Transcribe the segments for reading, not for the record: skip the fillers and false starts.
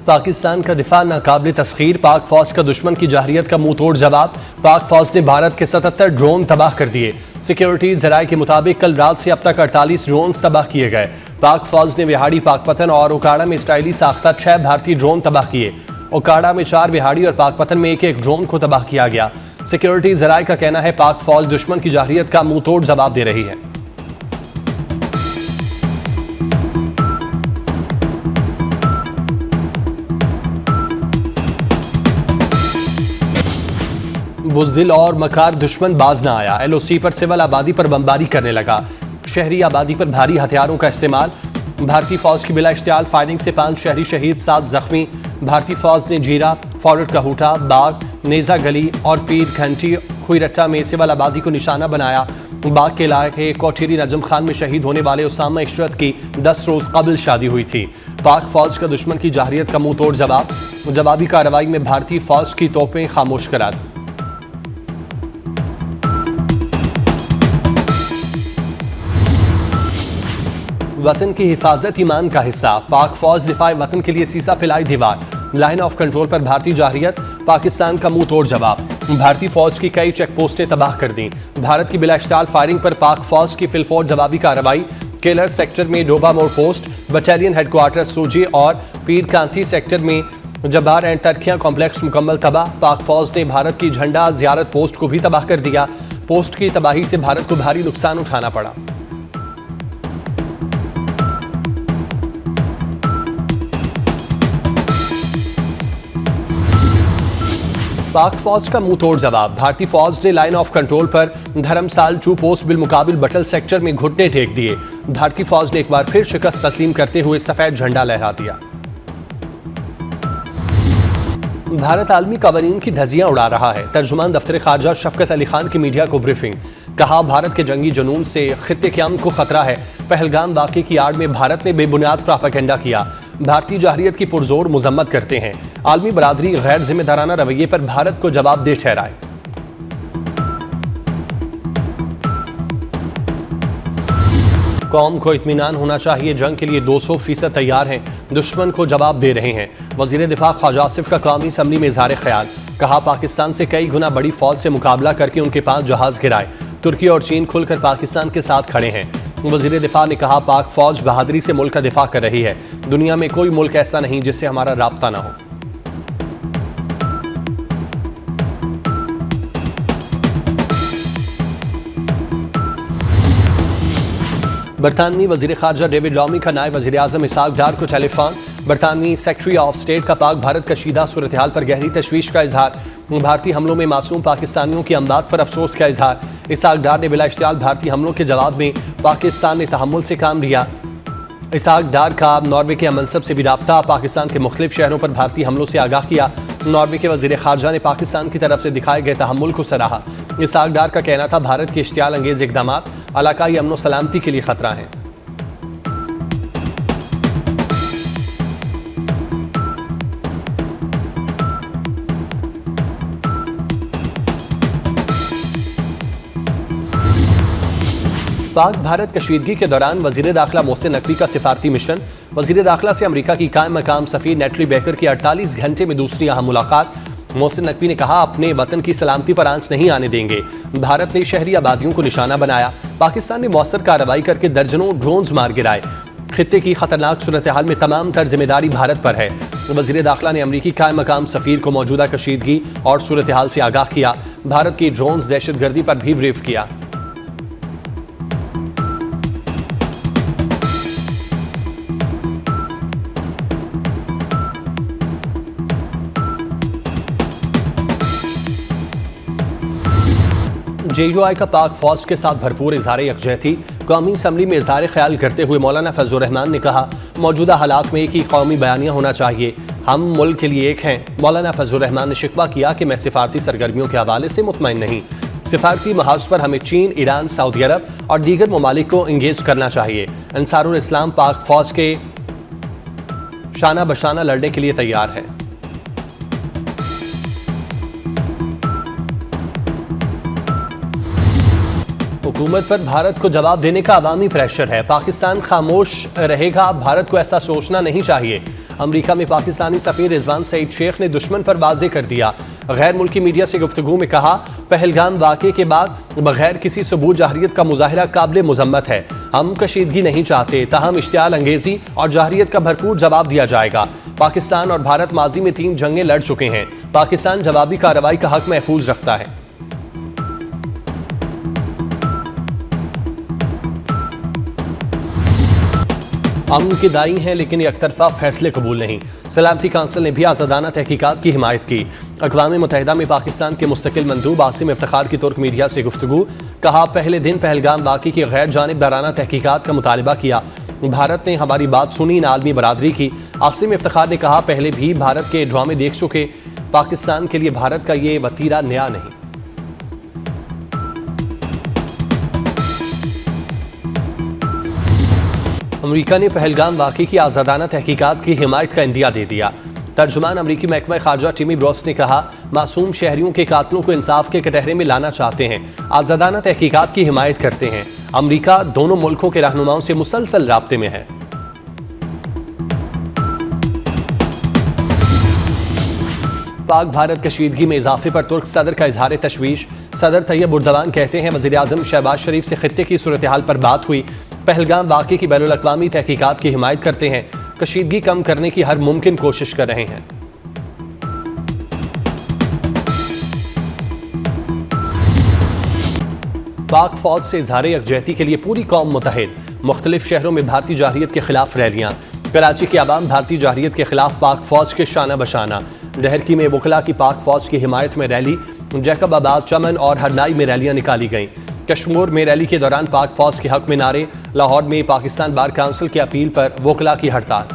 पाकिस्तान का दिफा नाकाबिल तस्खीर, पाक फौज का दुश्मन की जाहिरियत का मुंह तोड़ जवाब। पाक फौज ने भारत के 77 ड्रोन तबाह कर दिए। सिक्योरिटी जराये के मुताबिक कल रात से अब तक 48 ड्रोन तबाह किए गए। पाक फौज ने विहाड़ी, पाकपतन और ओकाड़ा में स्टाइली साख्ता 6 भारतीय ड्रोन तबाह किए। ओकाड़ा में 4, विहाड़ी और पाकपतन में एक ड्रोन को तबाह किया गया। सिक्योरिटी जराये का कहना है पाक फौज दुश्मन की जाहिरियत का मुंह तोड़ जवाब दे रही है। बुज़दिल और मकार दुश्मन बाज ना आया। LOC पर सिविल आबादी पर बमबारी करने लगा। शहरी आबादी पर भारी हथियारों का इस्तेमाल। भारतीय फौज की बिला इश्तियाल फायरिंग से 5 शहरी शहीद, 7 जख्मी। भारतीय फौज ने जीरा, फॉरवर्ड कहूटा, बाग, नेजा गली और पीर घंटी खुईरट्टा में सिविल आबादी को निशाना बनाया। बाग के इलाके कोठेरी नजम खान में शहीद होने वाले उसामा इशरत की 10 रोज कबल शादी हुई थी। पाक फौज का दुश्मन की जाहिरियत का मुंह तोड़ जवाब। जवाबी कार्रवाई में भारतीय फौज की तोपें खामोश करा दी। वतन की हिफाजत ईमान का हिस्सा, पाक फौज दिफाए वतन के लिए सीसा फैलाई दीवार। लाइन ऑफ कंट्रोल पर भारतीय जाहिरियत, पाकिस्तान का मुंह तोड़ जवाब। भारतीय फौज की कई चेक पोस्टें तबाह कर दी। भारत की बिलाश्ताल फायरिंग पर पाक फौज की फिलफौर जवाबी कार्रवाई। केलर सेक्टर में डोबा मोड़ पोस्ट, बटालियन हेडक्वार्टर सूजी और पीर कांती सेक्टर में जबार एंड तरखियां कॉम्प्लेक्स मुकम्मल तबाह। पाक फौज ने भारत की झंडा जियारत पोस्ट को भी तबाह कर दिया। पोस्ट की तबाही से भारत को भारी नुकसान उठाना पड़ा। पाक फौज का मुंह तोड़ जवाब। भारतीय फौज ने लाइन ऑफ कंट्रोल पर धर्मसाल चू पोस्ट बिलमुकाबिल बटल सेक्टर में घुटने टेक दिए। भारतीय फौज ने एक बार फिर शिकस्त तस्लीम करते हुए सफेद झंडा लहरा दिया। भारत आलमी कवानीन की धज्जियां उड़ा रहा है। तर्जुमान दफ्तर खारजा शफकत अली खान की मीडिया को ब्रीफिंग। कहा भारत के जंगी जुनून से खित्ते के अमन को खतरा है। पहलगाम वाक़े की आड़ में भारत ने बेबुनियाद प्रोपेगेंडा किया। भारतीय जाहिरियत की पुरजोर मजम्मत करते हैं। आलमी बरादरी गैर जिम्मेदाराना रवैये पर भारत को जवाबदेह ठहराए। कौम को इत्मीनान होना चाहिए, जंग के लिए 200% तैयार हैं, दुश्मन को जवाब दे रहे हैं। वजीर दिफा ख्वाजा आसिफ का कौमी असम्बली में इजहार ख्याल। कहा पाकिस्तान से कई गुना बड़ी फौज से मुकाबला करके उनके 5 जहाज गिराए। तुर्की और चीन खुलकर पाकिस्तान के साथ खड़े हैं। वजीर दिफा ने कहा पाक फौज बहादुरी से मुल्क का दिफा कर रही है। दुनिया में कोई मुल्क ऐसा नहीं जिससे हमारा राब्ता ना हो। बरतानवी वजीर खारजा डेविड लॉमी का नायब वजीर आजम इसाक डार को टेलीफोन। बरतानवी सेक्रेटरी ऑफ स्टेट का पाक भारत कशीदा सूरत हाल पर गहरी तशवीश का इजहार। भारतीय हमलों में मासूम पाकिस्तानियों की अमदाद पर अफसोस का इजहार। इसाक डार ने बिला इश्तियाल भारतीय हमलों के जवाब में पाकिस्तान ने तहम्मुल से काम लिया। इसाक डार का नॉर्वे के मनसब से भी राब्ता। पाकिस्तान के मुख्तलिफ शहरों पर भारतीय हमलों से आगाह किया। नॉर्वे के वजीर खारजा ने पाकिस्तान की तरफ से दिखाए गए तहम्मुल को सराहा। इसाक डार का कहना था भारत के इश्तियाल अंगेज इकदाम इलाकाई अमन सलामती के लिए खतरा है। पाक भारत कशीदगी के दौरान वजीर दाखिला मोहसिन नकवी का सिफारती मिशन। वजीर दाखिला से अमरीका की कायम मकाम सफीर नेटली बेकर की 48 घंटे में दूसरी अहम मुलाकात। मोहसिन नकवी ने कहा अपने वतन की सलामती पर आंच नहीं आने देंगे। भारत ने शहरी आबादियों को निशाना बनाया। पाकिस्तान ने मौसर कार्रवाई करके दर्जनों ड्रोन्स मार गिराए। खित्ते की खतरनाक सूरत हाल में तमाम तर जिम्मेदारी भारत पर है। वजीर दाखिला ने अमरीकी कायम मकाम सफीर को मौजूदा कशीदगी और सूरत हाल से आगाह किया। भारत की ड्रोन्स दहशतगर्दी पर भी ब्रीफ किया। JUI का पाक फौज के साथ भरपूर इजहार यकजहती। कौमी असम्बली में इजहार ख्याल करते हुए मौलाना फजलुर रहमान ने कहा मौजूदा हालात में एक ही कौमी बयानिया होना चाहिए, हम मुल्क के लिए एक हैं। मौलाना फजलुर रहमान ने शिकवा किया कि मैं सिफारती सरगर्मियों के हवाले से मुतमईन नहीं। सिफारती महाज पर हमें चीन, ईरान, सऊदी अरब और दीगर ममालिक को इंगेज करना चाहिए। अंसारुल इस्लाम पाक फौज के शाना बशाना लड़ने के लिए तैयार है। हुकूमत पर भारत को जवाब देने का अवामी प्रेशर है। पाकिस्तान खामोश रहेगा, भारत को ऐसा सोचना नहीं चाहिए। अमेरिका में पाकिस्तानी सफीर रिजवान सईद शेख ने दुश्मन पर वाज़ेह कर दिया। गैर मुल्की मीडिया से गुफ्तगू में कहा, पहलगाम वाक़े के बाद बगैर किसी सबूत जाहरियत का मुजाहरा काबिल मुज़म्मत है। हम कशीदगी नहीं चाहते, ताहम इश्तियाल अंगेजी और जाहरियत का भरपूर जवाब दिया जाएगा। पाकिस्तान और भारत माजी में 3 जंगें लड़ चुके हैं। पाकिस्तान जवाबी कार्रवाई का हक महफूज रखता है। अमन के दाई हैं लेकिन एक तरफा फैसले कबूल नहीं। सलामती काउंसिल ने भी आज़ादाना तहकीकात की हिमायत की। अक़वाम मुत्तहिदा में पाकिस्तान के मुस्तकिल मंदूब आसिम इफ्तिखार की तुर्क मीडिया से गुफ्तगू। कहा, पहले दिन पहलगाम वाक़े की गैर जानिबदाराना तहकीकात का मुतालबा किया। भारत ने हमारी बात सुनी, आलमी बरादरी की। आसिम इफ्तिखार ने कहा, पहले भी भारत के ड्रामे देख चुके, पाकिस्तान के लिए भारत का ये वतीरा नया नहीं। अमेरिका ने पहलगाम वाक़े की आज़ादाना तहकीकात की हिमायत का इंदिया दे दिया। तर्जुमान अमरीकी महकमा खारजा टिमी ब्रॉस ने कहा, मासूम शहरियों के कातलों को इंसाफ के कटहरे में लाना चाहते हैं, आज़ादाना तहकीकात की हिमायत करते हैं। अमरीका दोनों मुल्कों के रहनुमाओं से मुसलसल राब्ते में है। पाक भारत कशीदगी में इजाफे पर तुर्क सदर का इजहार तशवीश। सदर तैयब उर्दवान कहते हैं, वज़ीर आज़म शहबाज शरीफ से खित्ते की सूरत हाल पर बात हुई। पहलगाम वाक़े की बैनुल अक़वामी तहकीकात की हिमायत करते हैं, कशीदगी कम करने की हर मुमकिन कोशिश कर रहे हैं। पाक फौज से इजहार यकजहती के लिए पूरी कौम मुतहद। मुख्तलिफ शहरों में भारतीय जाहिरियत के खिलाफ रैलियां। कराची की आवाम भारतीय जाहिरियत के खिलाफ पाक फौज के शाना बशाना। डहरकी में वकला की पाक फौज की हिमायत में रैली। जैकबाबाद, चमन और हरनाई में रैलियां निकाली गईं। कश्मीर में रैली के दौरान पाक फौज के हक में नारे। लाहौर में पाकिस्तान बार काउंसिल की अपील पर वकला की हड़ताल।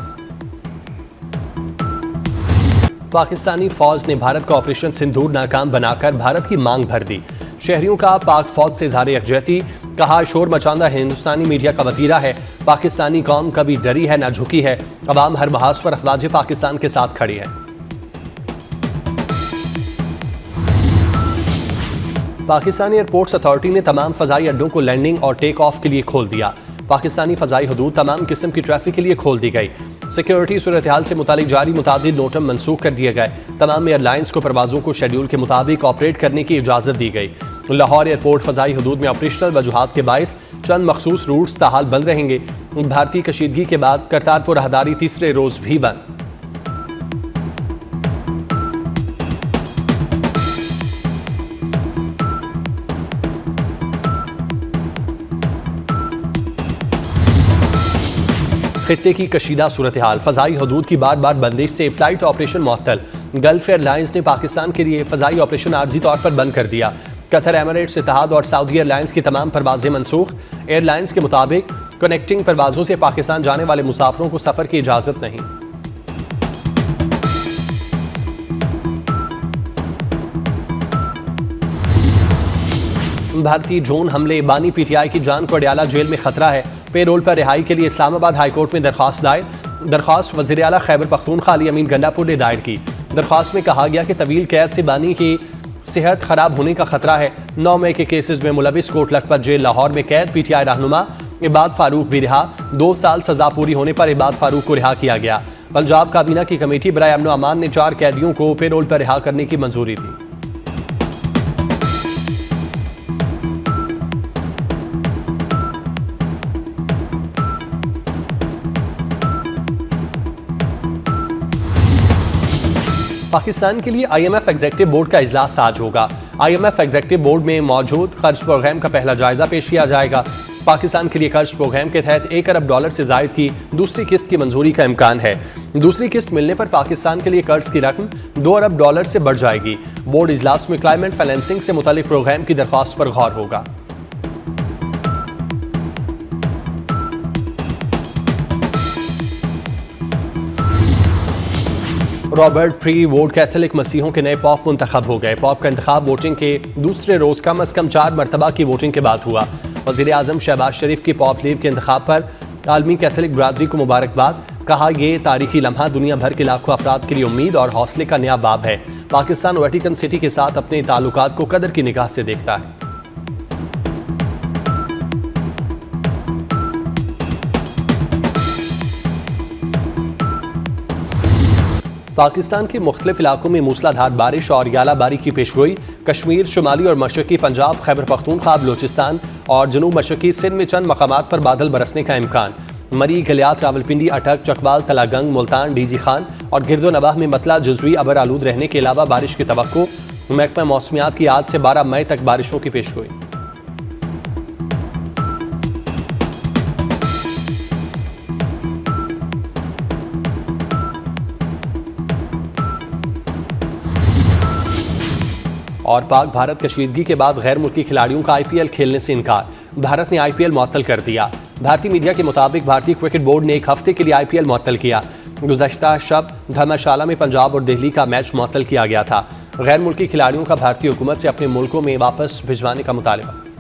पाकिस्तानी फौज ने भारत का ऑपरेशन सिंदूर नाकाम बनाकर भारत की मांग भर दी। शहरियों का पाक फौज से इजहार यकजहती। कहा, शोर मचांदा हिंदुस्तानी मीडिया का वतीरा है। पाकिस्तानी कौम कभी डरी है ना झुकी है। अवाम हर महाज पर अफवाज पाकिस्तान के साथ खड़ी है। पाकिस्तानी एयरपोर्ट्स अथॉरिटी ने तमाम फ़ज़ाई अड्डों को लैंडिंग और टेक ऑफ के लिए खोल दिया। पाकिस्तानी फ़ज़ाई हदूद तमाम किस्म की ट्रैफिक के लिए खोल दी गई। सिक्योरिटी सूरत हाल से मुतालिक जारी मुतादिद नोटम मनसूख कर दिए गए। तमाम एयरलाइंस को परवाज़ों को शेड्यूल के मुताबिक ऑपरेट करने की इजाज़त दी गई। लाहौर एयरपोर्ट फ़ज़ाई हदूद में ऑपरेशनल वजूहात के बायस चंद मखसूस रूट्स ताहाल बंद रहेंगे। भारतीय कशीदगी के बाद करतारपुर राहदारी तीसरे रोज़ भी बंद। खित्ते की कशीदा सूरत हाल। फ़ज़ाई हदूद की बार बार बंदिश से फ़्लाइट ऑपरेशन मुअत्तल। गल्फ एयरलाइंस ने पाकिस्तान के लिए फ़ज़ाई ऑपरेशन आर्जी तौर पर बंद कर दिया। कतर, एमिरेट्स, इत्तेहाद और सऊदी एयरलाइंस की तमाम परवाज़ें मनसूख। एयरलाइंस के मुताबिक कनेक्टिंग परवाज़ों से पाकिस्तान जाने वाले मुसाफिरों को सफ़र की इजाज़त नहीं। भारतीय ड्रोन हमले। बानी पीटीआई की जान को अडयाला जेल में खतरा है। पेरोल पर रिहाई के लिए इस्लामाबाद हाईकोर्ट में दरख्वास्त दायर। दरख्वास्त वज़ीर आला खैबर पख्तूनख्वा अली अमीन गंडापुर ने दायर की। दरख्वास्त में कहा गया कि तवील कैद से बानी की सेहत खराब होने का खतरा है। 9 मई के केसेस में मुलविस कोट लखपत जेल लाहौर में कैद पीटीआई रहनुमा इबाद फारूक भी रिहा। 2 साल सजा पूरी होने पर इबाद फारूक को रिहा किया गया। पंजाब काबीना की कमेटी बराए अमन अमान ने 4 कैदियों को पेरोल पर रिहा करने की मंजूरी दी। पाकिस्तान के लिए IMF एग्जीक्यूटिव बोर्ड का इजलास आज होगा। IMF एग्जीक्यूटिव बोर्ड में मौजूद कर्ज प्रोग्राम का पहला जायजा पेश किया जाएगा। पाकिस्तान के लिए कर्ज प्रोग्राम के तहत $1 अरब से जायद की दूसरी किस्त की मंजूरी का इम्कान है। दूसरी किस्त मिलने पर पाकिस्तान के लिए कर्ज की रकम $2 अरब से बढ़ जाएगी। बोर्ड इजलास में क्लाइमेट फाइनेंसिंग से मुतालिक प्रोग्राम की दरख्वास्त पर गौर होगा। रॉबर्ट प्री वोट कैथोलिक मसीहों के नए पॉप मुंतखब हो गए। पॉप का इंतखाब वोटिंग के दूसरे रोज कम अज कम 4 मरतबा की वोटिंग के बाद हुआ। वज़ीर आज़म शहबाज शरीफ की पॉप लीव के इंतखाब पर आलमी कैथोलिक बरादरी को मुबारकबाद। कहा, यह तारीखी लम्हा दुनिया भर के लाखों अफराद के लिए उम्मीद और हौसले का नया बाब है। पाकिस्तान वेटिकन सिटी के साथ अपने ताल्लुकात को कदर की निगाह से देखता है। पाकिस्तान के मुख्तलिफ इलाकों में मूसलाधार बारिश और यालाबारी की पेशगोई। कश्मीर, शुमाली और मशरकी पंजाब, खैबर पख्तूनख्वा, बलोचिस्तान और जनूब मशरकी सिंध में चंद मकामात पर बादल बरसने का इम्कान। मरी, गलियात, रावलपिंडी, अटक, चकवाल, तलागंग, मुल्तान, डीजी खान और गिरदो नवाह में मतला जुज़वी अबर आलूद रहने के अलावा बारिश की तवक्को। महकमा मौसमियात की आज से 12 मई तक बारिशों की पेशगोई। और पाक भारत कशीदगी के बाद गैर मुल्की खिलाड़ियों का IPL खेलने से इनकार। भारत ने IPL मुअत्तल कर दिया। भारतीय मीडिया के मुताबिक भारतीय क्रिकेट बोर्ड ने एक हफ्ते के लिए IPL मुअत्तल किया। गुज़श्ता शब धर्मशाला में पंजाब और दिल्ली का मैच मुअत्तल किया गया था। गैर मुल्की खिलाड़ियों का भारतीय हुकूमत से अपने मुल्कों में वापस भिजवाने का मुतालबा।